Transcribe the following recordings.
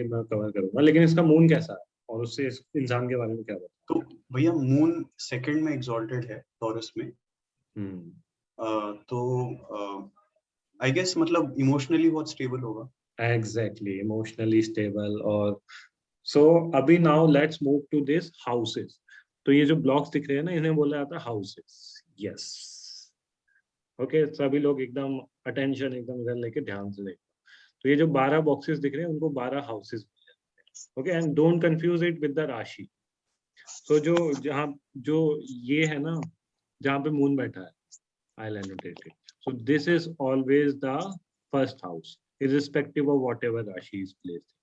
मैं कवर करूंगा, लेकिन इसका मून कैसा है और उससे इस इंसान के बारे में क्या बता। तो भैया मून सेकंड में एग्जॉल्टेड है टॉरस में। तो आई गेस मतलब इमोशनली बहुत स्टेबल होगा। Exactly, emotionally stable. और सो अभी now let's move to this houses. तो ये जो ब्लॉक्स दिख रहे हैं ना, इन्हें बोला जाता है हाउसेस। यस, ओके, सभी लोग एकदम अटेंशन एकदम इधर लेके ध्यान से देखो। तो ये जो 12 बॉक्सेस दिख रहे हैं उनको 12 houses, okay, and don't confuse it with the राशि। तो जो ये है ना, जहाँ पे मून बैठा है, I'll annotate it. So this is always the first house, irrespective of whatever Rashi is placed.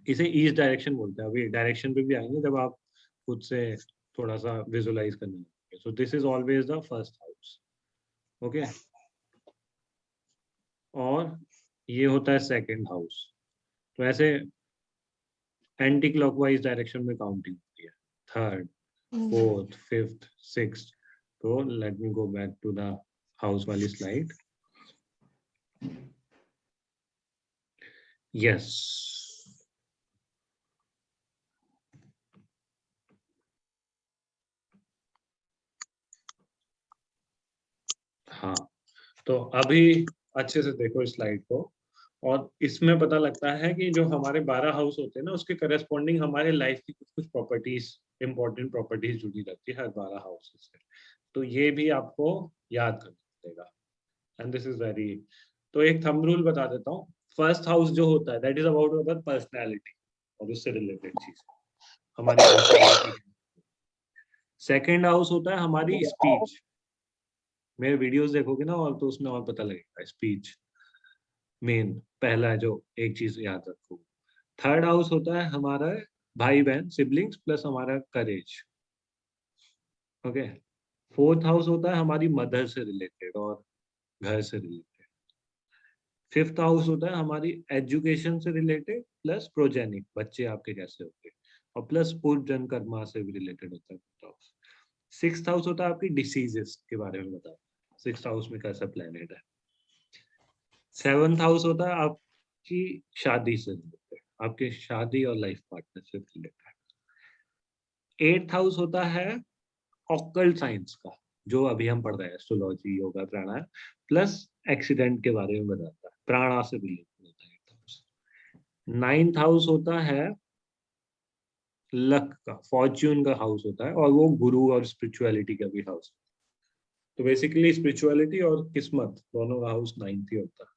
इसे ईस्ट डायरेक्शन बोलते हैं। अभी डायरेक्शन पे भी आएंगे जब आप खुद से थोड़ा सा विजुलाइज करने लगेंगे। So this is always the first house, okay. और ये होता है सेकंड हाउस। तो ऐसे एंटी क्लॉकवाइज डायरेक्शन में काउंटिंग होती है, थर्ड, फोर्थ, फिफ्थ, सिक्स्थ। तो let me go back to the house वाली स्लाइड। यस, हाँ, तो अभी अच्छे से देखो इस स्लाइड को, और इसमें पता लगता है कि जो हमारे 12 हाउस होते हैं ना, उसके करस्पॉन्डिंग हमारे लाइफ की कुछ कुछ प्रॉपर्टीज, इंपॉर्टेंट प्रॉपर्टीज जुड़ी रहती है हर 12 हाउस से। तो ये भी आपको याद करना पड़ेगा, एंड दिस इज वेरी। तो एक थंब रूल बता देता हूँ। फर्स्ट हाउस जो होता है that is about our personality और उससे रिलेटेड चीज, हमारी पर्सनैलिटी। सेकेंड हाउस होता है हमारी स्पीच। मेरे वीडियोस देखोगे ना और तो उसमें और पता लगेगा, स्पीच मेन पहला जो एक चीज याद रखो। थर्ड हाउस होता है हमारा भाई बहन, सिबलिंग्स प्लस हमारा करेज, ओके। फोर्थ हाउस होता है हमारी मदर से रिलेटेड और घर से रिलेटेड। फिफ्थ हाउस होता है हमारी एजुकेशन से रिलेटेड प्लस प्रोजेनिक, बच्चे आपके कैसे होते हैं, और प्लस पूर्व जन्म कर्मा से भी रिलेटेड होता है फिफ्थ हाउस। सिक्स्थ हाउस होता है आपकी डिसीजेस के बारे में बताओ, सिक्स्थ हाउस में कैसा प्लेनेट है। सेवंथ हाउस होता है आपकी शादी से रिलेटेड, आपके शादी और लाइफ पार्टनर से रिलेटेड। एट्थ हाउस होता है ऑकल्ट साइंस का, जो अभी हम पढ़ रहे हैं, एस्ट्रोलॉजी, योगा, प्राणायाम, प्लस एक्सीडेंट के बारे में बताता है, प्राणा से रिलेटेड होता है एट्थ हाउस। नाइन्थ हाउस होता है लक का, फॉर्च्यून का हाउस होता है, और वो गुरु और स्पिरिचुअलिटी का भी हाउस। तो बेसिकली स्पिरिचुअलिटी और किस्मत दोनों का हाउस नाइन्थ ही होता है।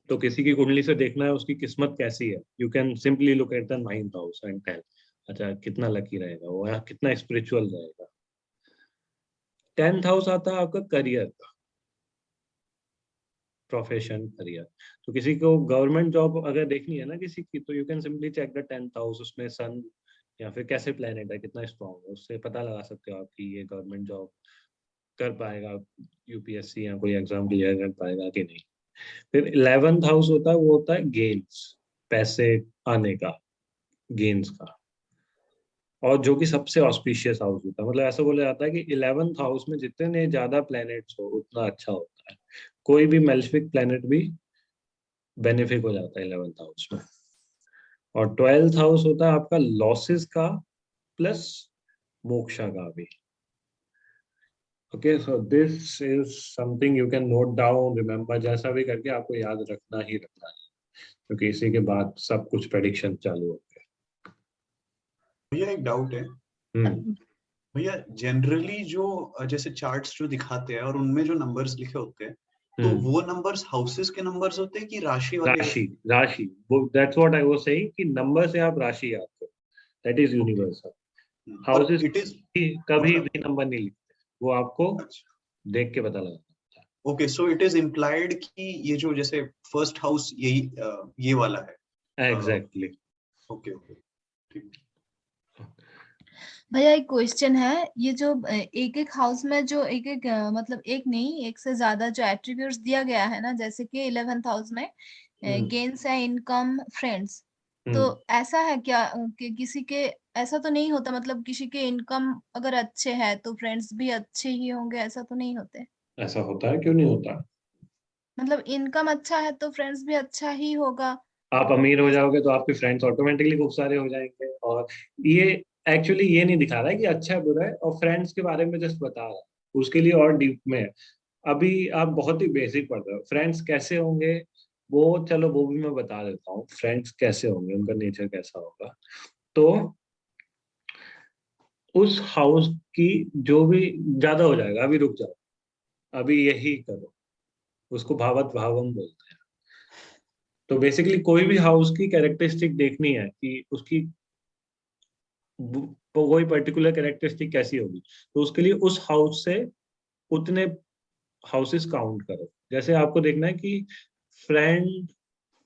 तो किसी की कुंडली से देखना है उसकी किस्मत कैसी है, you can simply look at the ninth house and tell, अच्छा कितना लकी रहेगा वो या कितना स्पिरिचुअल रहेगा। टेंथ हाउस आता है आपका करियर का, प्रोफेशन, करियर। तो किसी को गवर्नमेंट जॉब अगर देखनी है ना किसी की, तो you can simply check the tenth house, उसमें सन या फिर कैसे प्लेनेट है, कितना स्ट्रॉन्ग है, उससे पता लगा सकते हो आप कि ये गवर्नमेंट जॉब कर पाएगा, यूपीएससी या कोई एग्जाम क्लियर कर पाएगा कि नहीं। फिर 11th हाउस होता है, वो होता है गेन्स, पैसे आने का, गेन्स का, और जो कि सबसे ऑस्पिशियस हाउस होता है। मतलब ऐसा बोला जाता है कि 11th हाउस में जितने ज्यादा प्लैनेट्स हो उतना अच्छा होता है। कोई भी मेलेफिक प्लैनेट भी बेनिफिक हो जाता है 11th हाउस में। और 12th हाउस होता है आपका लॉसेस का प्लस मोक्षा का भी। Okay, so this is something you can note down, remember, जैसा भी करके आपको याद रखना ही रखना है, क्योंकि इसी के बाद सब कुछ प्रेडिक्शन चालू हो भैया एक डाउट है। गया। भैया जनरली जो जैसे चार्ट्स जो दिखाते हैं और उनमें जो नंबर्स लिखे होते हैं, तो वो नंबर्स हाउसेस के नंबर्स होते हैं कि राशि वाले राशि, राशि, वो that's what I was saying कि नंबर से आप राशि याद करो, दैट इज होते यूनिवर्सल। हैं? और हाउसेस इट इज कभी मतलब भी नंबर नहीं लिखते, वो आपको अच्छा, देख के पता लगता okay, so it is implied कि ये जो जैसे फर्स्ट हाउस यही ये वाला है। है। एग्जैक्टली। ओके ओके, ठीक। भैया एक क्वेश्चन है, ये जो एक एक हाउस में जो एक एक मतलब एक नहीं एक से ज्यादा जो एट्रीब्यूट्स दिया गया है ना, जैसे कि 11th हाउस में गेन्स है, इनकम, फ्रेंड्स, तो ऐसा है क्या कि किसी के ऐसा तो नहीं होता, मतलब किसी के इनकम अगर अच्छे है तो फ्रेंड्स भी अच्छे ही होंगे, ऐसा तो नहीं होते? ऐसा होता है, क्यों नहीं होता। मतलब इनकम अच्छा है तो फ्रेंड्स भी अच्छा ही होगा। आप अमीर हो जाओगे तो आपके फ्रेंड्स ऑटोमेटिकली खूब सारे हो जाएंगे। और ये एक्चुअली ये नहीं दिखा रहा है कि अच्छा है बुरा है, और फ्रेंड्स के बारे में जस्ट बता रहा है, उसके लिए और डीप में है। अभी आप बहुत ही बेसिक पढ़ रहे हो, फ्रेंड्स कैसे होंगे वो चलो वो भी मैं बता देता हूँ, फ्रेंड्स कैसे होंगे, उनका नेचर कैसा होगा। तो उस हाउस की जो भी, ज्यादा हो जाएगा, अभी रुक जाओ, अभी यही करो, उसको भावत भावम बोलते हैं। तो बेसिकली कोई भी हाउस की कैरेक्टरिस्टिक देखनी है कि उसकी कोई पर्टिकुलर कैरेक्टरिस्टिक कैसी होगी, तो उसके लिए उस हाउस से उतने हाउसेस काउंट करो। जैसे आपको देखना है कि फ्रेंड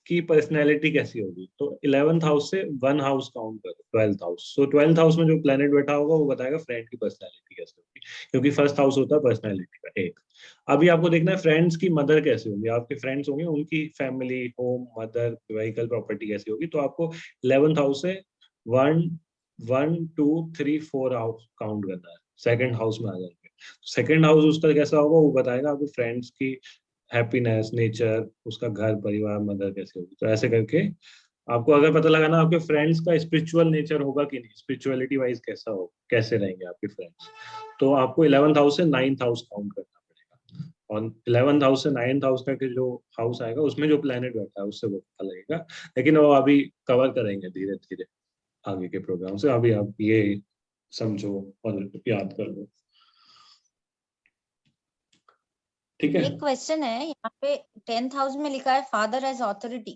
की पर्सनैलिटी कैसी होगी, तो 11th हाउस से वन हाउस काउंट करो, 12th हाउस। सो 12th हाउस में जो प्लेनेट बैठा होगा वो बताएगा फ्रेंड की पर्सनैलिटी कैसी होगी, क्योंकि फर्स्ट हाउस होता है पर्सनैलिटी का एक। अभी आपको देखना है फ्रेंड्स की मदर कैसी होगी, आपके फ्रेंड्स होंगे उनकी family, home, mother, vehicle, property कैसी होगी, तो आपको 11th हाउस से वन 1 2 3 4 हाउस काउंट करना है, सेकंड हाउस में आ जाएंगे। सेकंड हाउस उसका कैसा होगा वो बताएगा आपके फ्रेंड्स की हैप्पीनेस, नेचर, उसका घर परिवार, मदर कैसे होगी। तो ऐसे करके आपको अगर पता लगाना आपके फ्रेंड्स का स्पिरिचुअल नेचर होगा कि नहीं, स्पिरिचुअलिटी वाइज कैसा हो, कैसे रहेंगे आपके फ्रेंड्स, तो आपको 11th हाउस से 9th हाउस काउंट करना पड़ेगा। और 11th हाउस से 9th हाउस का के जो हाउस आएगा उसमें जो प्लेनेट बैठा है उससे वो पता लगेगा। लेकिन वो अभी कवर करेंगे धीरे धीरे आगे के प्रोग्राम से, अभी आप ये समझो और याद कर लो, ठीक है। एक क्वेश्चन है यहाँ पे, 10th हाउस में लिखा है फादर एज ऑथोरिटी,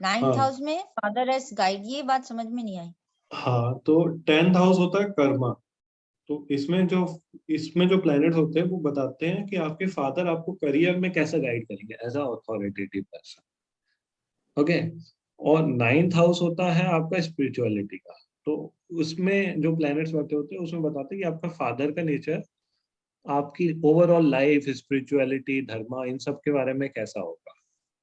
9th हाँ हाउस में फादर एज गाइड, ये बात समझ में नहीं आई। हाँ, तो 10th हाउस होता है कर्मा। तो इसमें जो प्लैनेट होते हैं वो बताते हैं कि आपके फादर आपको करियर में कैसा गाइड करेंगे as a authoritative person. Okay. और 9th हाउस होता है आपका स्पिरिचुअलिटी का। तो उसमें जो प्लैनेट्स बैठे होते हैं उसमें बताते हैं कि आपका फादर का नेचर आपकी ओवरऑल लाइफ, स्पिरिचुअलिटी, धर्मा, इन सब के बारे में कैसा होगा।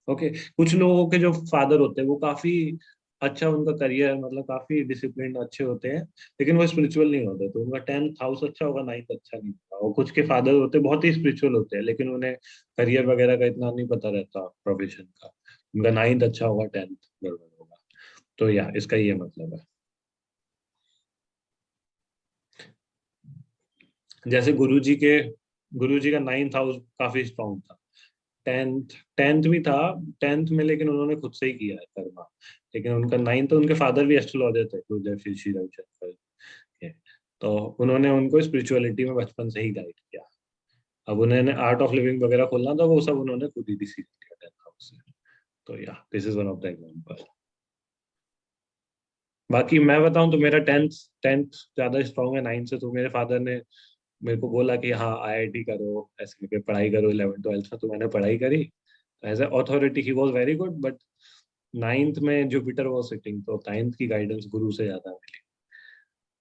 ओके। कुछ लोगों के जो फादर होते हैं वो काफी अच्छा, उनका करियर मतलब काफी डिसिप्लिन अच्छे होते हैं, लेकिन वो स्पिरिचुअल नहीं होते, तो उनका 10th हाउस अच्छा होगा, 9th अच्छा नहीं होगा। और कुछ के फादर होते हैं बहुत ही स्पिरिचुअल होते हैं, लेकिन उन्हें करियर वगैरह का इतना नहीं पता रहता, प्रोफेशन का, उनका 9th अच्छा होगा, 10th गड़बड़ होगा। तो या इसका ये मतलब है। जैसे गुरुजी का 9th हाउस काफी स्ट्रॉन्ग था, 10th भी था, 10th में, लेकिन उन्होंने खुद से ही किया है कर्मा। लेकिन उनका 9th, तो उनके फादर भी एस्ट्रोलॉजर थे, गुरुदेव श्री रविशंकर के। तो उन्होंने उनको स्पिरिचुअलिटी में बचपन से ही गाइड किया। अब उन्होंने आर्ट ऑफ लिविंग वगैरह खोलना था, वो सब उन्होंने खुद ही डिसीजन लिया 10th हाउस से। तो या this is one of the example. बाकी मैं बताऊं तो मेरा 10th ज्यादा स्ट्रॉन्ग है 9th से। तो मेरे फादर ने मेरे को बोला कि हाँ आईआईटी करो, ऐसे करके पढ़ाई करो 11th 12th में, तो मैंने पढ़ाई करी as a authority. He was very good, but 9th में जुपिटर वॉज सिटिंग, तो 9th की गाइडेंस गुरु से ज्यादा मिली।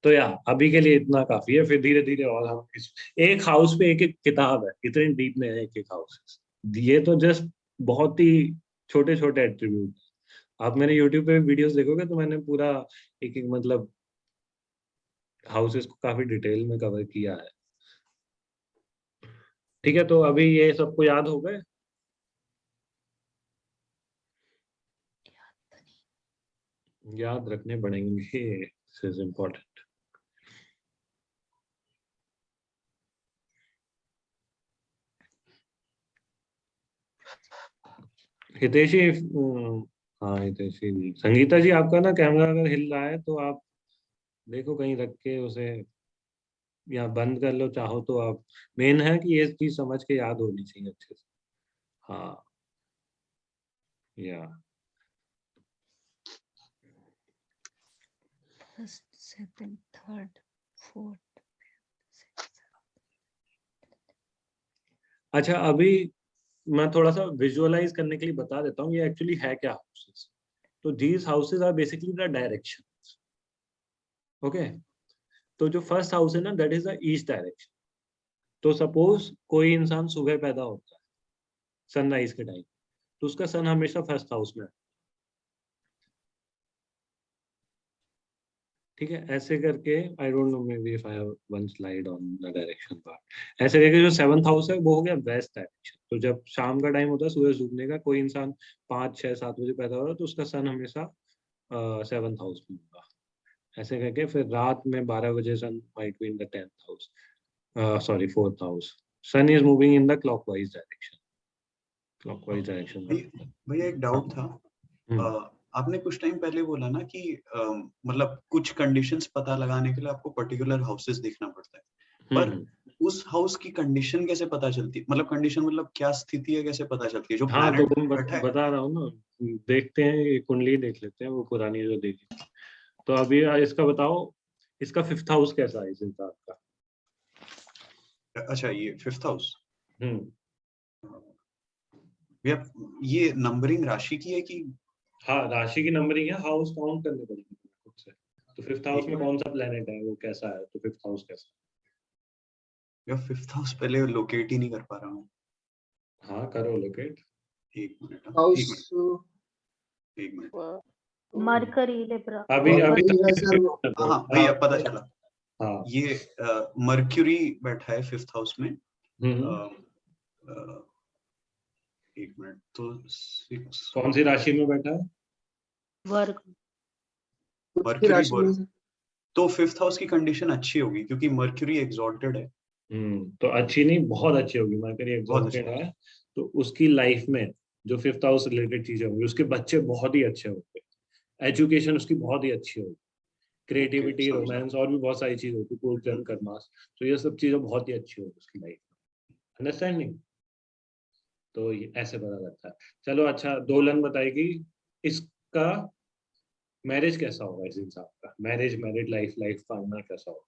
तो या अभी के लिए इतना काफी है, फिर धीरे धीरे और हम एक हाउस पे एक एक किताब है, इतने डीप में है एक एक हाउस। ये तो जस्ट बहुत ही छोटे छोटे एट्रीब्यूट। आप मेरे यूट्यूब पे वीडियोस देखोगे तो मैंने पूरा एक एक मतलब हाउसेस को काफी डिटेल में कवर किया है। ठीक है, तो अभी ये सबको याद हो गए। याद रखने पड़ेंगे, दिस इज इम्पोर्टेंट। हितेशी, हाँ हितेशी जी, संगीता जी, आपका ना कैमरा अगर हिल रहा है तो आप देखो कहीं रख के उसे, या बंद कर लो चाहो तो आप। मेन है कि ये चीज समझ के याद होनी चाहिए अच्छे से। हाँ, या फर्स्ट, सेकंड, थर्ड, फोर्थ, अच्छा, अभी मैं थोड़ा सा विजुअलाइज करने के लिए बता देता हूँ ये एक्चुअली है क्या हाउसेस। तो these houses are basically the direction. Okay. तो जो फर्स्ट हाउस है ना, that is the east direction. तो सपोज कोई इंसान सुबह पैदा होता है सनराइज के टाइम, तो उसका सन हमेशा फर्स्ट हाउस में है। ठीक है, ऐसे करके I don't know may be if I have one slide on the direction part. ऐसे करके जो 7th हाउस है वो हो गया वेस्ट डायरेक्शन। तो जब शाम का टाइम होता है सूरज डूबने का, कोई इंसान 5, 6, 7 बजे पैदा हो रहा है तो उसका सन हमेशा 7th हाउस में होगा। ऐसे करके फिर रात में 12 बजे sun might be in the 10th house, sorry 4th house. Sun is moving in the clockwise direction, clockwise direction में। भैया एक डाउट था, आपने कुछ टाइम पहले बोला ना कि मतलब कुछ कंडीशंस पता लगाने के लिए आपको पर्टिकुलर हाउसेस देखना पड़ता है, पर उस हाउस की कंडीशन कैसे पता चलती है? मतलब कंडीशन मतलब क्या स्थिति है, कैसे पता चलती है? जो हाँ तो प्लैनेट मैं बैठा है। बता रहा हूँ ना, देखते हैं ये कुंडली देख लेते हैं वो पुरानी जो देखी। तो अभी इसका बताओ, इसका 5th हाउस कैसा है इस इंसान का? अच्छा, ये 5th हाउस। हम्म, भैया ये नंबरिंग राशि की है कि? हाँ राशि की नंबरिंग है, हाउस काउंट करने पड़ेगी खुद से। तो 5th हाउस में कौन सा प्लेनेट है, वो कैसा है, तो 5th हाउस कैसा या 5th हाउस पहले लोकेट ही नहीं कर पा रहा हूँ। है? हाँ करो लोकेट। एक मिनट, हाउस एक मिनट। Mercury Libra. अभी अभी हाँ भैया पता चला। हाँ ये मर्क्यूरी बैठा है 5th हाउस में। एक मिनट, तो 6 कौन सी राशि में बैठा है? वर्ग। मर्क्यूरी वर्ग। तो 5th हाउस की कंडीशन अच्छी होगी क्योंकि मर्क्यूरी एग्जॉल्टेड है। तो अच्छी नहीं, बहुत अच्छी होगी। मरकरी एग्जॉल्टेड है तो उसकी लाइफ में जो 5th हाउस रिलेटेड चीजें होंगी, उसके बच्चे बहुत ही अच्छे होंगे, एजुकेशन उसकी बहुत ही अच्छी होगी, क्रिएटिविटी, रोमांस और भी बहुत सारी चीजें होती है, पूर्व जन्म कर्मास। तो ये सब चीजें बहुत ही अच्छी होगी उसकी लाइफ में। अंडरस्टैंडिंग? तो ये ऐसे पता लगता है। चलो अच्छा, दोलन बताएगी इसका मैरिज कैसा होगा, इस इंसान का marriage, married life, life partner कैसा होगा?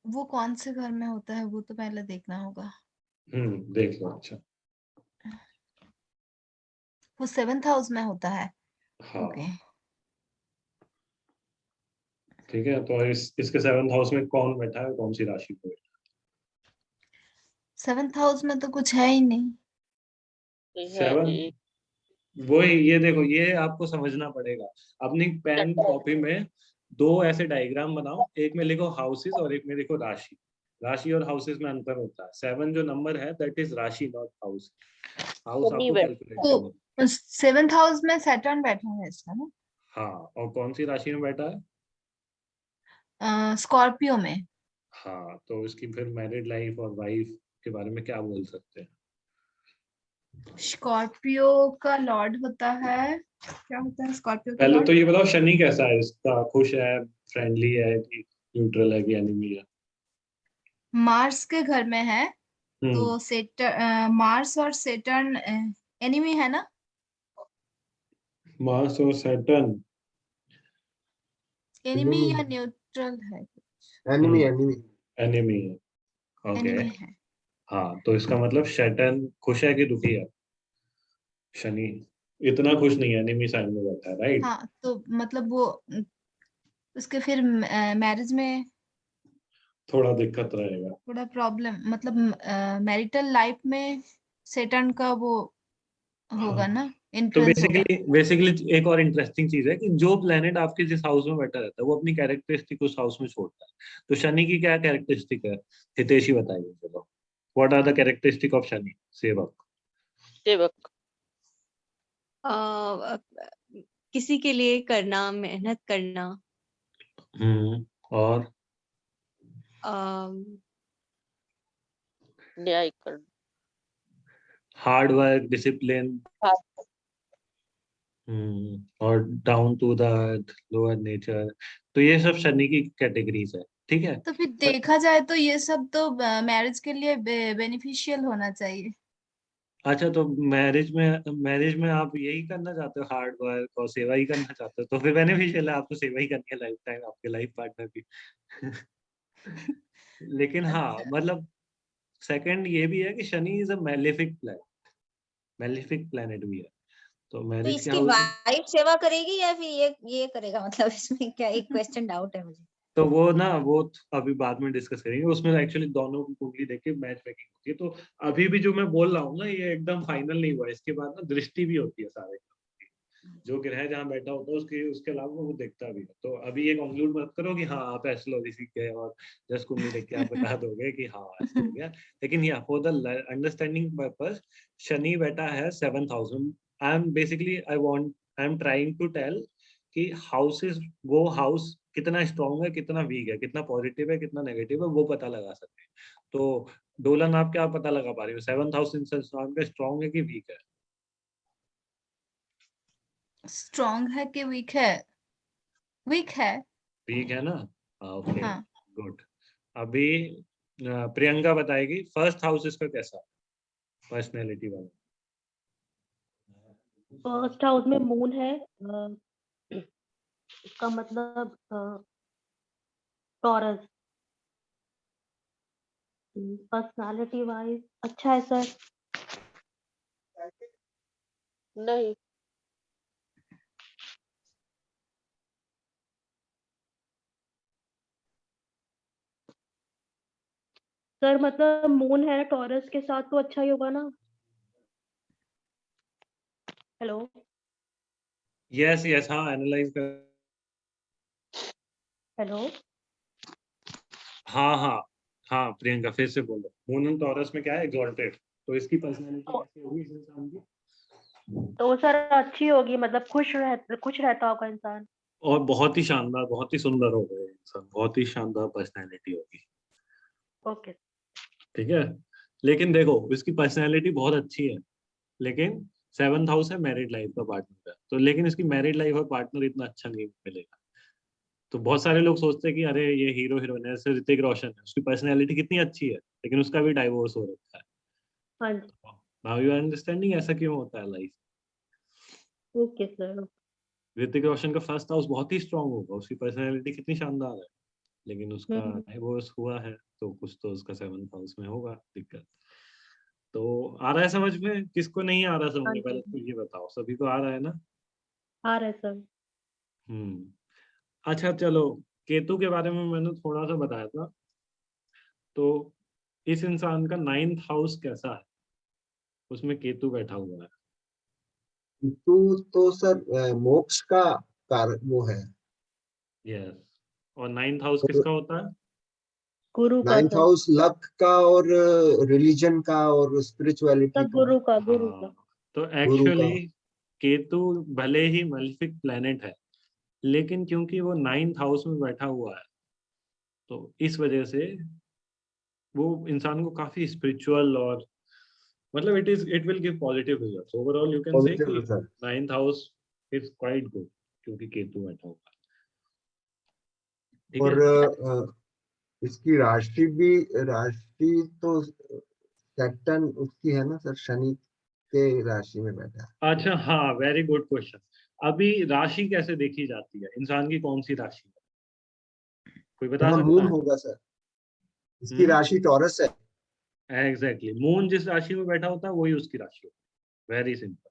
वो कौन से घर में होता है वो तो पहले देखना होगा। देख लो। अच्छा वो 7th हाउस में होता है। हाँ ओके। ठीक है, तो इसके 7th हाउस में कौन बैठा है, कौन सी राशि पे? 7th हाउस में तो कुछ है ही नहीं। 7 वही, ये देखो, ये आपको समझना पड़ेगा। अपनी पेन कॉपी में 2 ऐसे डायग्राम बनाओ, एक में लिखो हाउसेस और एक में लिखो राशि। राशि और हाउसेस में अंतर होता है। 7 जो नंबर है दैट इज राशि, नॉट हाउस। हाउस आपको कैलकुलेट करना है। तो 7th हाउस में सैटर्न बैठा है इसका ना। हाँ, और कौन सी राशि में बैठा है? स्कॉर्पियो में। हाँ, तो इसकी फिर मैरिड लाइफ और वाइफ के बारे में क्या बोल सकते हैं? स्कॉर्पियो का लॉर्ड होता है, क्या होता है स्कॉर्पियो का पहले लॉर्ड? तो ये बताओ शनि कैसा है इसका, खुश है, फ्रेंडली है कि न्यूट्रल है कि एनिमी है? मार्स के घर में है। तो मार्स और सेटर्न एनिमी है ना। मार्स और सैटर्न एनिमी या न्यूट्रल है? एनिमी एनिमी एनिमी है। ओके एनिमी है। हाँ, तो इसका मतलब सैटर्न खुश है कि दुखी है? शनि इतना खुश नहीं है, एनिमी साइन में बैठा है, राइट? हाँ तो मतलब वो उसके फिर मैरिज में थोड़ा दिक्कत रहेगा। थोड़ा प्रॉब्लम, मतलब मैरिटल लाइफ में सेटर्न का वो होगा हाँ, ना, तो इन्फ्लुएंस होगा। बेसिकली एक और इंटरेस्टिंग चीज है कि जो प्लेनेट आपके जिस हाउस में बैठा रहता है वो अपनी कैरेक्टरिस्टिक उस हाउस में छोड़ता है। तो शनि की क्या कैरेक्टरिस्टिक है, हितेशी बताइए चलो। What are the characteristic of Shani? सेवक। सेवक किसी के लिए करना, मेहनत करना, और न्याय करना। हार्ड वर्क, डिसिप्लिन, और down to the earth, lower nature. तो ये सब शनि की कैटेगरीज है, ठीक है। तो फिर देखा जाए तो ये सब तो मैरिज के लिए बेनिफिशियल होना चाहिए। अच्छा, तो मैरिज में आप यही करना चाहते हो, हार्ड वर्क और सेवा ही करना चाहते हो, तो फिर बेनिफिशियल है, आपको सेवा ही करनी है लाइफ टाइम, आपके लाइफ पार्टनर की। लेकिन हाँ, अच्छा। मतलब सेकंड ये भी है कि Shani is a malefic planet, malefic planet भी है। तो तो मैरिज के इसकी हाउस, वाइफ सेवा करेगी या फिर ये करेगा? मतलब इसमें क्या, एक क्वेश्चन डाउट है मुझे। तो वो ना, वो अभी बाद में डिस्कस करेंगे। उसमें एक्चुअली दोनों की कुंडली देख के मैच मेकिंग होती है। तो अभी भी जो मैं बोल रहा हूँ ना, ये एकदम फाइनल नहीं हुआ। इसके बाद ना दृष्टि भी होती है सारे। जो ग्रह जहाँ बैठा होता है उसके उसके अलावा वो देखता भी है। तो अभी ये कंक्लूड मत करो कि हाँ आप एस्ट्रोलॉजी सीख गए और जस्ट कुंडली देख के आप बता दोगे कि हाँ ऐसे हो गया। लेकिन या for the understanding purpose Shani बैठा है 7th हाउस में। I am trying to tell कि हाउसेस, वो हाउस कितना स्ट्रांग है, कितना वीक है, कितना पॉजिटिव है, कितना नेगेटिव है, वो पता लगा सकते हैं। तो डोलन आप क्या पता लगा पा रही हो 7th हाउस इंसान पे स्ट्रांग है कि वीक है? स्ट्रॉन्ग है कि वीक है? वीक है। वीक है ना? ओके हाँ। गुड। अभी प्रियंका बताएगी फर्स्ट हाउस इसका कैसा पर्सनैलिटी वाला। फर्स्ट हाउस में मून है, इसका मतलब टॉरस। पर्सनालिटी वाइज अच्छा है सर। नहीं, सर मतलब मून है टॉरस के साथ तो अच्छा ही होगा ना। हेलो। यस यस, हाँ एनालाइज कर। हेलो। हाँ हाँ हाँ प्रियंका फिर से बोलो। मून एंड टॉरस में क्या है? एग्जॉल्टेड। तो इसकी पर्सनैलिटी कैसी होगी इस इंसान की? तो सर अच्छी होगी, मतलब खुश रहता होगा इंसान। और बहुत ही शानदार, बहुत ही सुंदर होगा ये इंसान, बहुत ही शानदार पर्सनैलिटी होगी। ओके। ठीक है, लेकिन देखो इसकी पर्सनैलिटी बहुत अच्छी है, लेकिन 7th हाउस है मैरिड लाइफ का पार्टनर का, तो लेकिन इसकी मैरिड लाइफ और पार्टनर इतना अच्छा नहीं मिलेगा। तो बहुत सारे लोग सोचते हैं कि अरे ये हीरो हीरोइन है, जैसे ऋतिक रोशन है, उसकी पर्सनैलिटी कितनी अच्छी है, लेकिन उसका भी डाइवोर्स हो रखा है। हाँ जी। नाउ यू आर अंडरस्टैंडिंग ऐसा क्यों होता है life. Okay sir. Hrithik Roshan का फर्स्ट हाउस बहुत ही स्ट्रांग होगा, उसकी पर्सनैलिटी कितनी शानदार है, लेकिन उसका डाइवोर्स हुआ है, तो कुछ तो उसका 7th हाउस में होगा दिक्कत। तो आ रहा है समझ में? किसको नहीं आ रहा समझ हाँ में पहले जी, तो ये बताओ, सभी को आ रहा है ना? आ रहा है सर। अच्छा चलो, केतु के बारे में मैंने थोड़ा सा बताया था। तो इस इंसान का 9th हाउस कैसा है? उसमें केतु बैठा हुआ है। तू तो सर मोक्ष का वो है। यस, और 9th हाउस किसका होता है? गुरु का 9th सर। हाउस लक का और रिलीजन का और स्पिरिचुअलिटी सब का, गुरु का, गुरु का। हाँ, तो गुरु का। एक्चुअली केतु भले ही मलेफिक प्लेनेट है, लेकिन क्योंकि वो 9th हाउस में बैठा हुआ है, तो इस वजह से वो इंसान को काफी स्पिरिचुअल और मतलब it will give positive results overall. You can say positive कि result. 9th house is quite good क्योंकि केतु बैठा हुआ है। ठीक और है। इसकी राशि तो सैटर्न उसकी है ना सर, शनि के राशि में बैठा है। अच्छा हाँ, वेरी गुड क्वेश्चन। अभी राशि कैसे देखी जाती है? इंसान की कौन सी राशि है, कोई बता यहाँ सकता मून है? होगा सर, इसकी राशि टॉरस है। एग्जैक्टली, मून जिस राशि में बैठा होता है वही उसकी राशि होती है, वेरी सिंपल।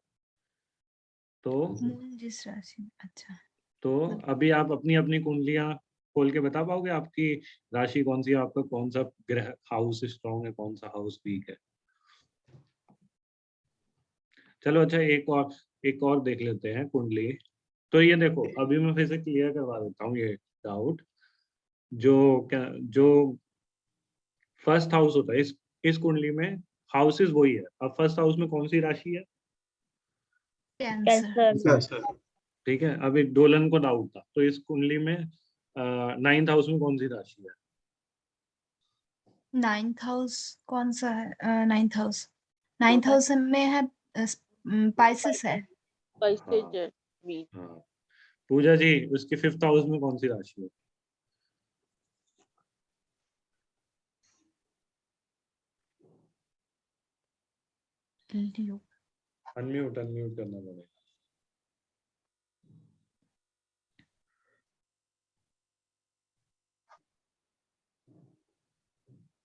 तो मून जिस राशि में, अच्छा। तो अभी आप अपनी अपनी कुंडलियां खोल के बता पाओगे आपकी राशि कौन सी है, आपका कौन सा ग्रह हाउस स्ट्रांग है, कौन सा हाउस वीक है? चलो अच्छा, एक और देख लेते हैं कुंडली। तो ये देखो, अभी मैं फिर से क्लियर करवा देता हूँ ये डाउट। जो क्या, जो फर्स्ट हाउस होता है इस कुंडली में, हाउसेस वही है। अब फर्स्ट हाउस में कौन सी राशि है? कैंसर। कैंसर। सर ठीक है, अभी डोलन को डाउट था, तो इस कुंडली में 9th हाउस में कौन सी राशि है? 9th हाउस कौन सा है? 9th हाउस में है, पाइसेस है। हाँ हाँ। पूजा जी, उसकी 5th हाउस में कौन सी राशि है? लियो। अनम्यूट करना पड़ेगा।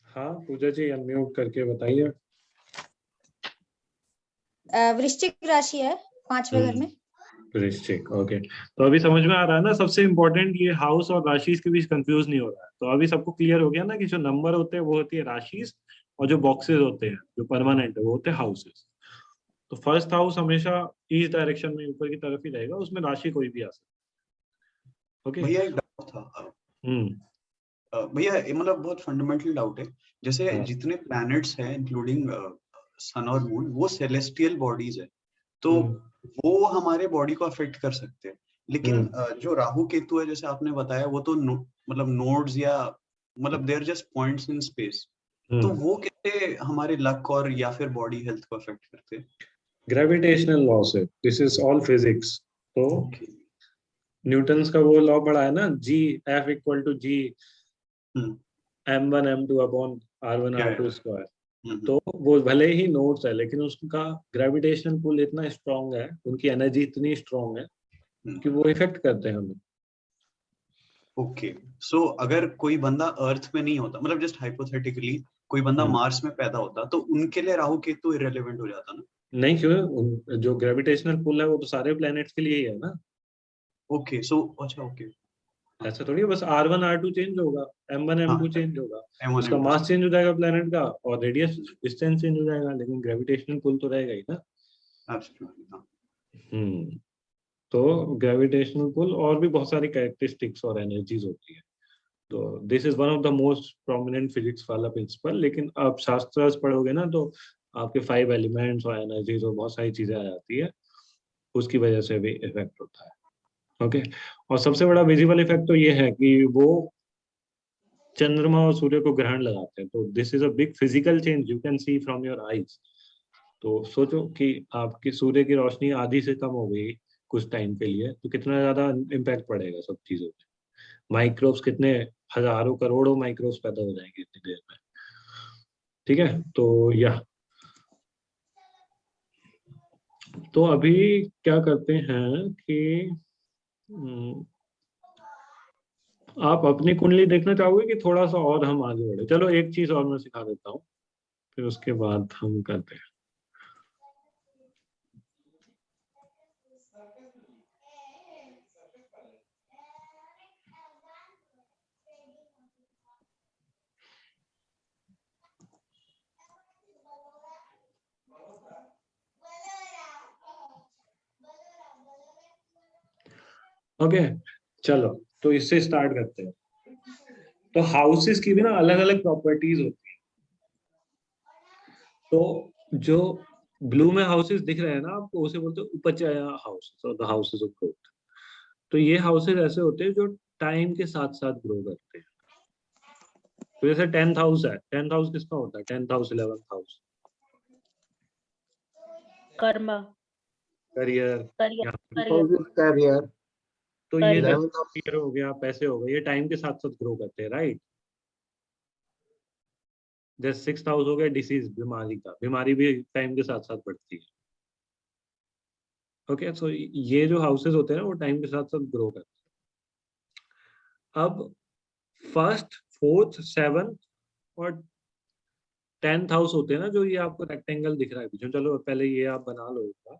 हाँ पूजा जी, अनम्यूट करके बताइए। वृश्चिक राशि है 5वें घर में। वृश्चिक, ओके। तो अभी समझ में आ रहा है ना? सबसे इम्पोर्टेंट ये हाउस और राशि के बीच कंफ्यूज नहीं हो रहा है। तो अभी सबको क्लियर हो गया ना कि जो नंबर होते हैं वो होती है राशि, और जो बॉक्सेस होते हैं जो परमानेंट है वो होते हैं हाउसेस। तो फर्स्ट हाउस हमेशा ईस्ट डायरेक्शन में ऊपर की तरफ ही रहेगा, उसमें राशि कोई भी आ सकती। ओके। भैया एक डाउट था भैया, ये मतलब बहुत फंडामेंटल डाउट है। जैसे हाँ। जितने प्लैनेट्स हैं इंक्लूडिंग सन और मून, वो सेलेस्टियल बॉडीज है, तो वो हमारे बॉडी को अफेक्ट कर सकते हैं। लेकिन जो राहु केतु है, जैसे आपने बताया, वो तो मतलब नोड्स या मतलब they're just points in space, तो वो कैसे हमारे लक और या फिर बॉडी हेल्थ को अफेक्ट करते हैं? ग्रेविटेशनल लॉ से, दिस इज ऑल फिजिक्स। तो न्यूटन्स का वो लॉ पढ़ा है ना, G F equal to G m1 m2 upon r1 r2 square. तो वो भले ही नोड्स है, लेकिन उसका ग्रेविटेशनल पुल इतना स्ट्रांग है, उनकी एनर्जी इतनी स्ट्रांग है कि वो इफेक्ट करते हैं हमें। ओके, सो अगर कोई बंदा अर्थ में नहीं होता, मतलब जस्ट हाइपोथेटिकली कोई बंदा मार्स में पैदा होता, तो उनके लिए राहु केतु इररिलेवेंट हो जाता ना? नहीं, क्यों? जो ग्रेविटेशनल पुल है वो तो सारे प्लैनेट्स के लिए ही है ना। ओके, सो अच्छा, ओके, ऐसा थोड़ी है बस r1 r2 चेंज होगा, m1 m2 चेंज होगा, M1 उसका M2 मास चेंज हो जाएगा प्लैनेट का, और रेडियस डिस्टेंस चेंज हो जाएगा, लेकिन ग्रेविटेशनल पुल तो रहेगा ही ना। एब्सोल्युटली। तो ग्रेविटेशनल पुल और भी बहुत सारी कैरेक्टरिस्टिक्स और एनर्जीज होती है। तो this is one of the most prominent physics वाला प्रिंसिपल। लेकिन आप शास्त्र पढ़ोगे ना, तो आपके 5 एलिमेंट्स और एनर्जीज और बहुत सारी चीजें आ जाती है, उसकी वजह से भी इफेक्ट होता है। ओके। और सबसे बड़ा विजिबल इफेक्ट तो ये है कि वो चंद्रमा और सूर्य को ग्रहण लगाते हैं। तो this is a big physical change you can see from your eyes. तो सोचो कि आपकी सूर्य की रोशनी आधी से कम हो गई कुछ टाइम के लिए, तो कितना ज्यादा इम्पैक्ट पड़ेगा सब चीजों पे। माइक्रोब्स कितने हजारों करोड़ों माइक्रोब्स पैदा हो जाएंगे इतनी देर में। ठीक है। तो अभी क्या करते हैं कि आप अपनी कुंडली देखना चाहोगे कि थोड़ा सा और हम आगे बढ़े? चलो एक चीज और मैं सिखा देता हूँ, फिर उसके बाद हम करते हैं। ओके, चलो तो इससे स्टार्ट करते हैं। तो हाउसेस की भी ना अलग अलग प्रॉपर्टीज होती है। तो जो ब्लू में हाउसेस दिख रहे हैं ना आपको, उसे बोलते हैं उपचया हाउसेस और द हाउसेस ऑफ ग्रोथ। तो ये हाउसेस ऐसे होते हैं जो टाइम के साथ साथ ग्रो करते हैं। तो जैसे 10th हाउस है, 10th हाउस किसका होता है? 10th हाउस, 11th हाउस कर्म, करियर। करियर। तो ये करियर। जैसे करियर हो गया, पैसे हो गए, ये टाइम के साथ साथ ग्रो करते हैं, राइट। जैसे 6th हाउस हो गया डिसीज, बीमारी का, बीमारी भी टाइम के साथ साथ बढ़ती है। ओके, सो ये जो हाउसेस होते हैं ना, वो टाइम के साथ साथ ग्रो करते हैं। अब 1st, 4th, 7th और 10th हाउस होते हैं ना, जो ये आपको रेक्टेंगल दिख रहा है पीछे, चलो पहले ये आप बना लो एक बार।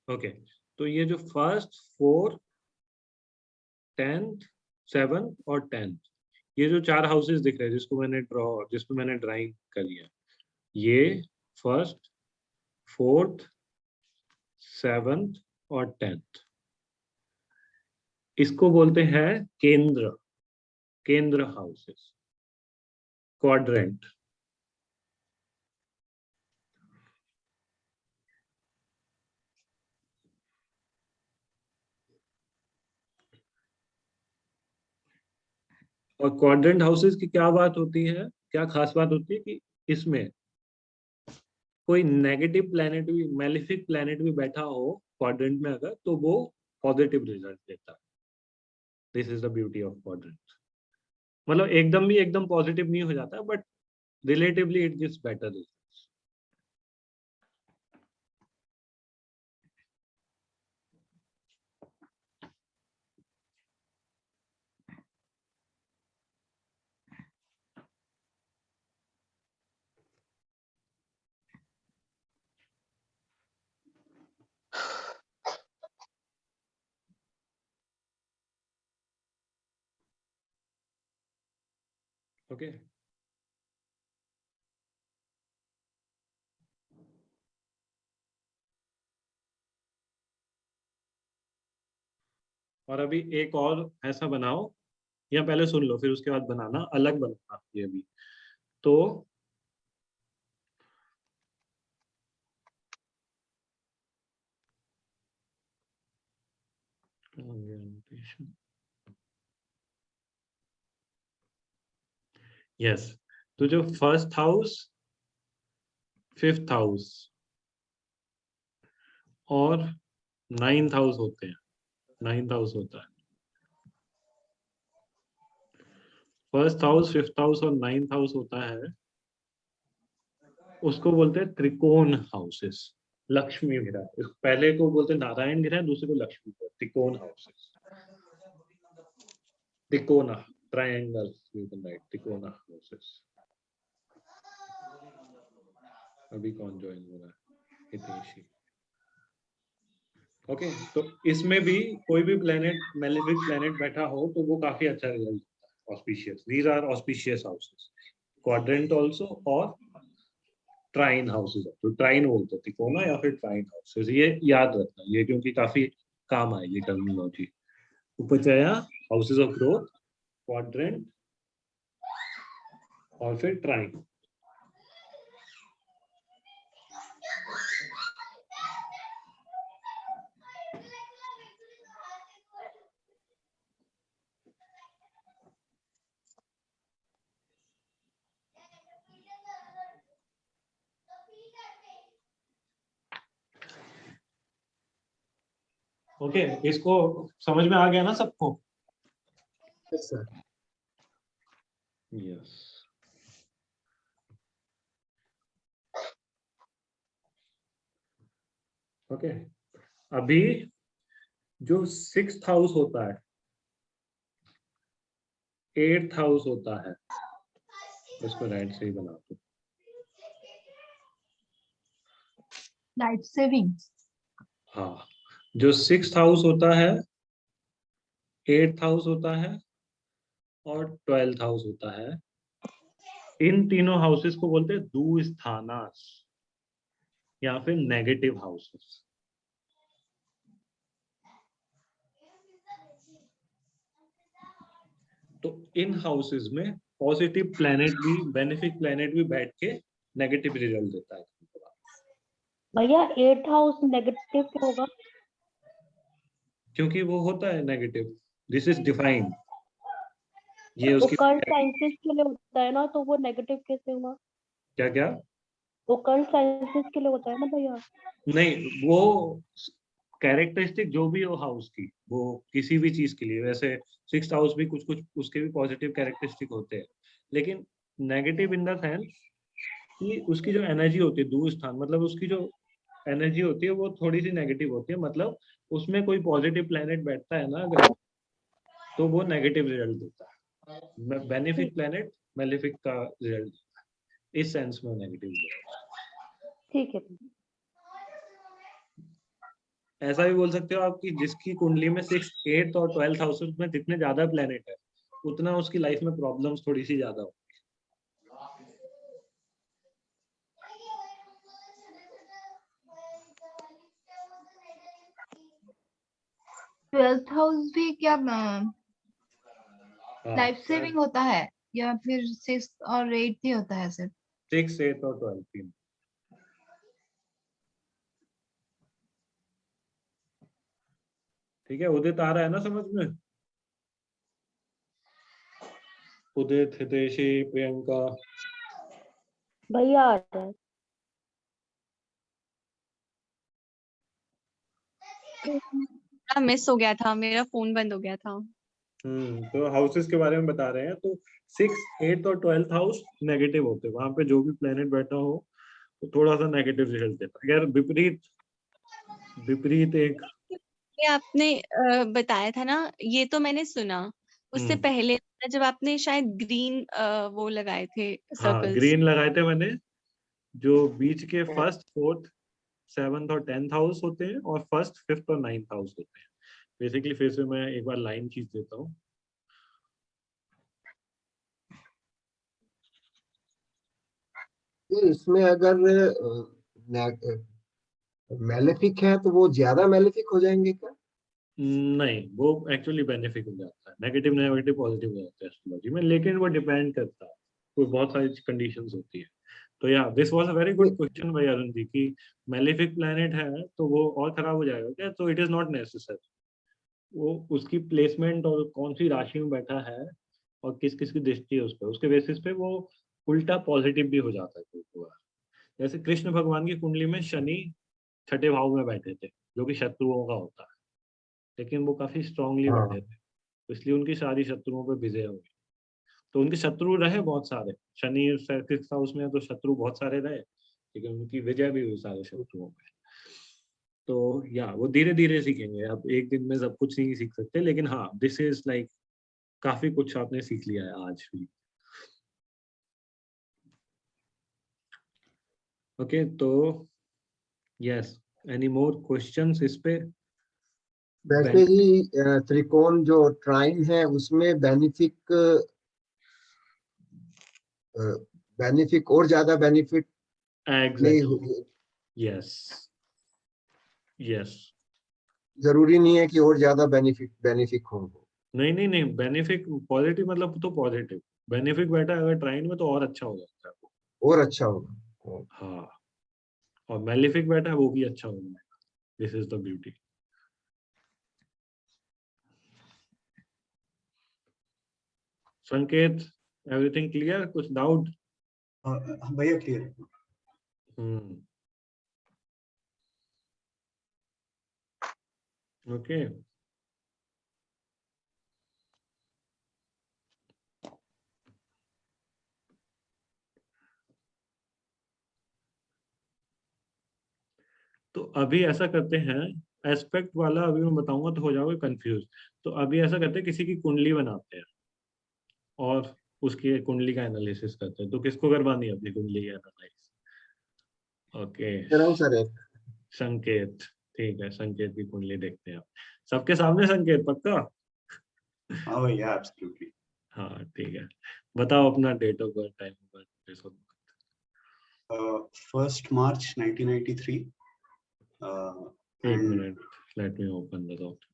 ओके, तो ये जो 1st, 4th, 10th, 7th और 10th, ये जो 4 हाउसेस दिख रहे हैं जिसको मैंने ड्राइंग करी है, ये 1st, 4th, 7th और 10th, इसको बोलते हैं केंद्र हाउसेस, क्वाड्रेंट। और क्वाड्रेंट हाउसेस की क्या बात होती है, क्या खास बात होती है कि इसमें कोई नेगेटिव प्लैनेट भी, मैलिफिक प्लैनेट भी बैठा हो क्वाड्रेंट में अगर, तो वो पॉजिटिव रिजल्ट देता है। This is the beauty of quadrant. मतलब एकदम पॉजिटिव नहीं हो जाता, but relatively it gives better result. Okay और अभी एक और ऐसा बनाओ, या पहले सुन लो फिर उसके बाद बनाना, अलग बनाना ये भी। तो यस, तो जो फर्स्ट हाउस, फिफ्थ हाउस और नाइन्थ हाउस होते हैं, नाइन्थ हाउस होता है, फर्स्ट हाउस, फिफ्थ हाउस और नाइन्थ हाउस होता है, उसको बोलते हैं त्रिकोण हाउसेस, लक्ष्मी ग्रह। पहले को बोलते हैं नारायण ग्रह, दूसरे को लक्ष्मी ग्रह, त्रिकोण हाउसेस, त्रिकोणा, ट्रायंगल, यू कैन राइट त्रिकोणा हाउसेस। अभी कौन ज्वाइन हो रहा है? हितेशी। ओके, तो इसमें भी कोई भी प्लेनेट, मेलेफिक प्लेनेट बैठा हो तो वो काफी अच्छा रिजल्ट देता है, auspicious. These are auspicious houses, quadrant also और ट्राइन हाउसेस। तो ट्राइन बोलते हैं त्रिकोणा या फिर ट्राइन हाउसेस, ये याद रखना ये, क्योंकि काफी काम आएगी टर्मिनोलॉजी। उपचया, हाउसेस ऑफ ग्रोथ, क्वाड्रेंट और फिर ट्राइन। ओके, इसको समझ में आ गया ना सबको? Yes sir. यस। ओके, अभी जो सिक्स्थ हाउस होता है, एट्थ हाउस होता है, इसको राइट से ही बना दो। Life saving. हाँ, जो सिक्स्थ हाउस होता है, एट्थ हाउस होता है और ट्वेल्थ हाउस होता है, इन तीनों हाउसेस को बोलते हैं दुस्थानास या फिर नेगेटिव हाउसेस। तो इन हाउसेस में पॉजिटिव प्लेनेट भी, बेनिफिक प्लेनेट भी बैठ के नेगेटिव रिजल्ट देता है। भैया 8th हाउस नेगेटिव क्यों होगा? क्योंकि वो होता है नेगेटिव, दिस इज डिफाइंड, ये उसकी ओकल्ट साइंसेस के लिए होता है ना, तो वो नेगेटिव कैसे हुआ? क्या क्या? ओकल्ट साइंसेस के लिए होता है ना भैया। नहीं, वो कैरेक्टरिस्टिक जो भी हो हाउस की, वो किसी भी चीज के लिए, वैसे सिक्स्थ हाउस भी कुछ कुछ उसके भी पॉजिटिव कैरेक्टरिस्टिक होते हैं, लेकिन नेगेटिव इन द सेंस कि उसकी जो एनर्जी होती है, दूर स्थान, मतलब उसकी जो एनर्जी होती है वो थोड़ी सी नेगेटिव होती है, मतलब उसमें कोई पॉजिटिव प्लेनेट बैठता है ना अगर, तो वो नेगेटिव रिजल्ट देता है। बेनिफिक प्लेनेट मेलेफिक का रिजल्ट देता है, इस सेंस में नेगेटिव। ठीक है। ऐसा भी बोल सकते हो आप कि जिसकी कुंडली में 6th, 8th और 12th हाउसेस में जितने ज्यादा प्लेनेट है, उतना उसकी लाइफ में प्रॉब्लम्स थोड़ी सी ज्यादा हो। 12th हाउस भी क्या हाँ, लाइफ सेविंग होता है या फिर 6th और 8th ही होता है सिर्फ? 6th, 8th और 12th तीन। ठीक है, उदित आ रहा है ना समझ में? उदित, हितेशी, प्रियंका। भैया आ रहा है। मिस हो गया था, मेरा फोन बंद हो गया था। तो हाउसेस के बारे में बता रहे हैं, तो 6th, 8th और 12th हाउस नेगेटिव होते हैं, वहां पे जो भी प्लेनेट बैठा हो तो थोड़ा सा नेगेटिव रिजल्ट देता है। अगर विपरीत, विपरीत एक, ये आपने बताया था ना, ये तो मैंने सुना उससे पहले, जब आपने शायद ग्रीन वो लगाए थे हाँ सर्कल्स। ग्रीन लगाए थे मैंने, जो बीच के फर्स्ट, फोर्थ, 7th और 10th हाउस होते हैं, और फर्स्ट, 5th और 9th हाउस होते हैं। बेसिकली फिर से मैं एक बार लाइन खींच देता हूँ। नहीं, इसमें अगर मैलेफिक है तो वो ज्यादा मैलेफिक हो जाएंगे क्या? नहीं, वो एक्चुअली बेनिफिक हो जाता है, नेगेटिव नेगेटिव पॉजिटिव हो जाता है एस्ट्रोलॉजी में, लेकिन वो डिपेंड करता है, कोई बहुत सारी कंडीशंस होती है। तो या this was a very good question भाई अरुण जी की मेलेफिक प्लैनेट है तो वो और खराब हो जाएगा क्या? तो इट इज नॉट नेसेसरी, वो उसकी प्लेसमेंट और कौन सी राशि में बैठा है और किस किस की दृष्टि है उस पर, उसके बेसिस पे वो उल्टा पॉजिटिव भी हो जाता है कोई बार। जैसे कृष्ण भगवान की कुंडली में शनि 6ठे भाव में बैठे थे जो कि शत्रुओं का होता है, लेकिन वो काफी स्ट्रांगली हाँ। बैठे थे, तो इसलिए उनकी सारी शत्रुओं पे विजय हो गई। तो उनके शत्रु रहे बहुत सारे, शनि 6th हाउस में है तो शत्रु बहुत सारे रहे, लेकिन उनकी विजय भी हुई सारे शत्रुओं पे। तो या वो धीरे धीरे सीखेंगे, अब एक दिन में सब कुछ नहीं सीख सकते, लेकिन हाँ दिस इज लाइक काफी कुछ आपने सीख लिया है आज भी। ओके, तो यस, एनी मोर क्वेश्चंस इस पे? वैसे ही त्रिकोण जो ट्राइन है उसमें बेनिफिक और ज्यादा बेनिफिट नहीं एग्जैक्टली, यस यस। जरूरी नहीं है कि और ज्यादा बेनिफिक हो। नहीं नहीं नहीं, बेनिफिक पॉजिटिव मतलब तो पॉजिटिव, बेनिफिक बेटा अगर ट्राइन में तो और अच्छा हो जाता है वो। और अच्छा होगा। हाँ, और मेलिफिक बैठा है वो भी अच्छा हो जाएगा, दिस इज द ब्यूटी। संकेत, एवरीथिंग क्लियर? कुछ डाउट? भैया क्लियर है। ओके, तो अभी ऐसा करते हैं, एस्पेक्ट वाला अभी मैं बताऊंगा तो हो जाओगे कंफ्यूज। तो अभी ऐसा करते हैं, किसी की कुंडली बनाते हैं और उसकी कुंडली का एनालिसिस करते हैं। तो किसको करवानी है अपनी कुंडली का एनालिसिस? ओके, जरूर सर एक। संकेत, ठीक है, संकेत की कुंडली देखते हैं आप सबके सामने। संकेत पक्का? हाँ भैया एब्सोल्युटली। हाँ ठीक है, बताओ अपना date of birth, time of birth. 1st March 1993 एक and minute, let me open the document.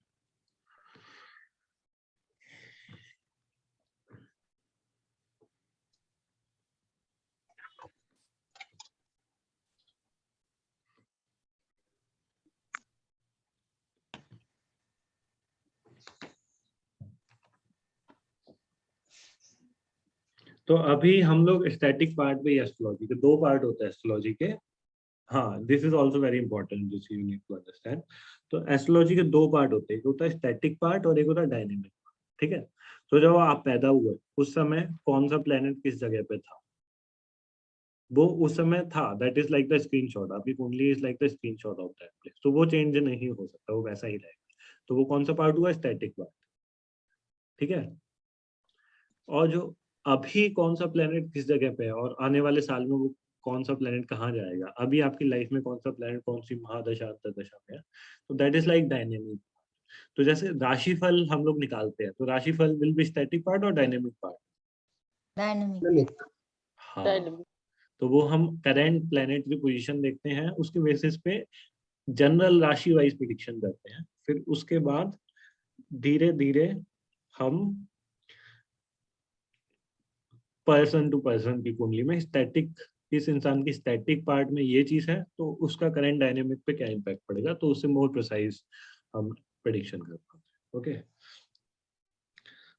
तो अभी हम लोग स्टैटिक पार्ट पे, एस्ट्रोलॉजी के दो पार्ट होते हैं एस्ट्रोलॉजी के। हाँ, this is also very important, this you need to understand. तो एस्ट्रोलॉजी के दो पार्ट होते हैं, एक होता है स्टैटिक पार्ट और एक होता है डायनेमिक पार्ट, ठीक है? तो जब आप पैदा हुए उस समय कौन सा प्लेनेट किस जगह पे था, वो उस समय था, that is like the screenshot, आपकी कुंडली is like the screenshot of that place, तो वो चेंज नहीं हो सकता, वो वैसा ही रहेगा। तो वो कौन सा पार्ट हुआ? स्टैटिक पार्ट, ठीक है? और जो अभी कौन सा प्लेनेट किस जगह पे है और आने वाले साल में वो कौन सा प्लेनेट कहाँ जाएगा, अभी आपकी लाइफ में कौन सा प्लेनेट कौन सी महादशा अंतर्दशा में है, तो दैट इज लाइक डायनेमिक। तो जैसे राशिफल हम लोग निकालते हैं, तो राशिफल विल बी स्टैटिक पार्ट और डायनेमिक पार्ट। डायनेमिक। हाँ, तो वो हम करेंट प्लेनेट की पोजीशन देखते हैं, उसके बेसिस पे जनरल राशि वाइज प्रिडिक्शन करते हैं, फिर उसके बाद धीरे धीरे हम पर्सन टू पर्सन की कुंडली में स्टैटिक, इस इंसान की स्टैटिक पार्ट में ये चीज है तो उसका करंट डायनेमिक पे क्या इम्पैक्ट पड़ेगा, तो उससे मोर प्रिसाइज हम प्रेडिक्शन कर पाते हैं। ओके,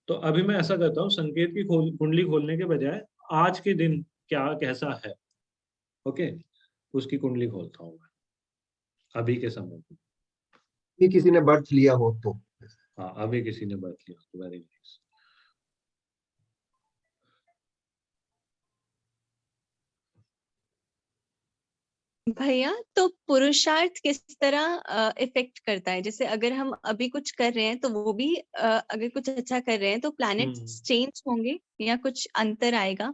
तो अभी मैं ऐसा करता हूँ, संकेत की कुंडली खोलने के बजाय आज के दिन क्या कैसा है, ओके, उसकी कुंडली खोलता हूँ मैं अभी के समय पे। कि किसी ने बर्थ लिया हो तो। हाँ, अभी किसी ने बर्थ लिया तो वेरी नाइस। भैया तो पुरुषार्थ किस तरह इफेक्ट करता है? जैसे अगर हम अभी कुछ कर रहे हैं तो वो भी अगर कुछ अच्छा कर रहे हैं तो प्लैनेट्स चेंज होंगे या कुछ अंतर आएगा?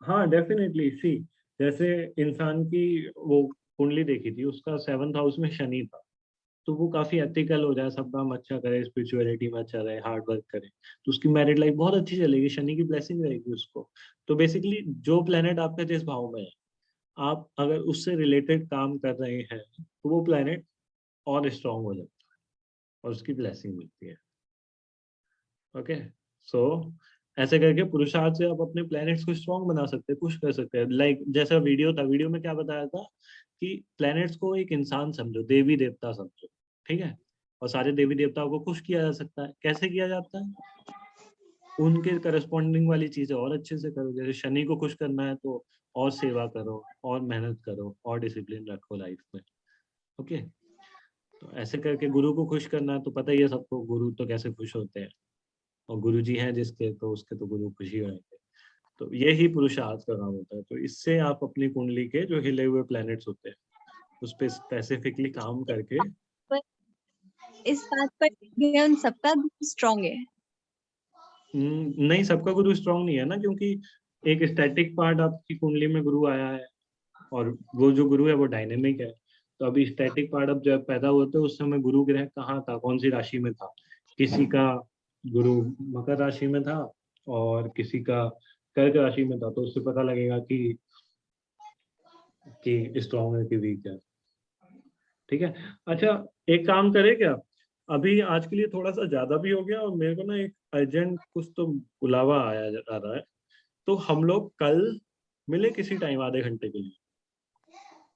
हाँ डेफिनेटली, सी जैसे इंसान की वो कुंडली देखी थी, उसका 7th हाउस में शनि था, तो वो काफी एथिकल हो जाए, सब काम अच्छा करे, स्पिरिचुअलिटी में अच्छा रहे, हार्ड वर्क करे, तो उसकी मैरिड लाइफ बहुत अच्छी चलेगी, शनि की ब्लेसिंग रहेगी उसको। तो बेसिकली जो प्लेनेट आपका जिस भाव में है, आप अगर उससे रिलेटेड काम कर रहे हैं तो वो प्लैनेट और स्ट्रांग हो जाता है और उसकी ब्लेसिंग मिलती है। ओके, सो ऐसे करके पुरुषार्थ से आप अपने प्लैनेट्स को स्ट्रांग बना सकते हैं, पुश कर सकते हैं। लाइक जैसा वीडियो था, वीडियो में क्या बताया था कि प्लैनेट्स को एक इंसान समझो, देवी देवता समझो, ठीक है, और सारे देवी देवताओं को खुश किया जा सकता है। कैसे किया जाता है? उनके करस्पॉन्डिंग वाली चीजें और अच्छे से करो। जैसे शनि को खुश करना है तो और सेवा करो, और मेहनत करो, और डिसिप्लिन रखो लाइफ में। ओके, तो ऐसे करके गुरु को खुश करना है तो पता ही है सबको गुरु तो कैसे खुश होते हैं, और गुरु जी हैं जिसके तो उसके तो गुरु खुशी होंगे। तो यही पुरुषार्थ का काम होता है। तो इससे आप अपनी कुंडली के जो हिले हुए प्लैनेट्स होते हैं उस पर स्पेसिफिकली काम करके। इस बात पर उन सबका स्ट्रांग है? नहीं, सबका गुरु स्ट्रांग नहीं है ना, क्योंकि एक स्टैटिक पार्ट आपकी कुंडली में गुरु आया है और वो जो गुरु है वो डायनेमिक है। तो अभी स्टैटिक पार्ट अब जब पैदा होते उस समय गुरु ग्रह कहाँ था, कौन सी राशि में था? किसी का गुरु मकर राशि में था और किसी का कर्क राशि में था। तो उससे पता लगेगा कि स्ट्रांग है कि वीक है। ठीक है, अच्छा एक काम करें क्या, अभी आज के लिए थोड़ा सा ज्यादा भी हो गया और मेरे को ना एक अर्जेंट कुछ तो बुलावा आ रहा है, तो हम लोग कल मिले किसी टाइम आधे घंटे के लिए,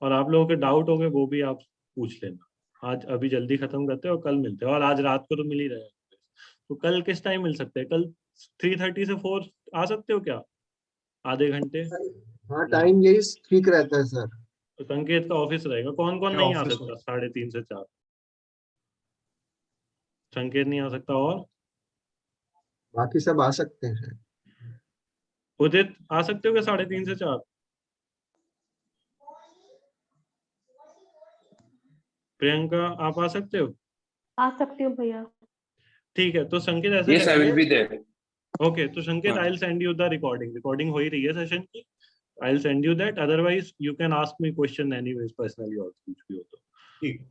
और आप लोगों के डाउट होंगे वो भी आप पूछ लेना। आज अभी जल्दी खत्म करते हैं और कल मिलते हैं, और आज रात को तो मिल ही रहे हैं। तो कल किस टाइम मिल सकते हैं? कल 3:30 से 4 आ सकते हो क्या? आधे घंटे। हाँ, टाइम यही ठीक रहता है सर। तो संकेत का ऑफिस रहेगा, कौन कौन नहीं आ सकता 3:30 से 4? संकेत नहीं आ सकता, और बाकी सब आ सकते हैं। उदित आ सकते हो क्या 3:30 से 4? प्रियंका आप आ सकते हो? आ सकती हूँ भैया। ठीक है, तो संकेत ऐसे Yes, I will be करेंगे। there. ओके, तो संकेत I will send you the recording हो ही रही है सेशन की। I will send you that, otherwise you can ask me question anyways personally, और कुछ भी हो तो। ठीक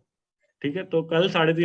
ठीक है, तो कल 3:30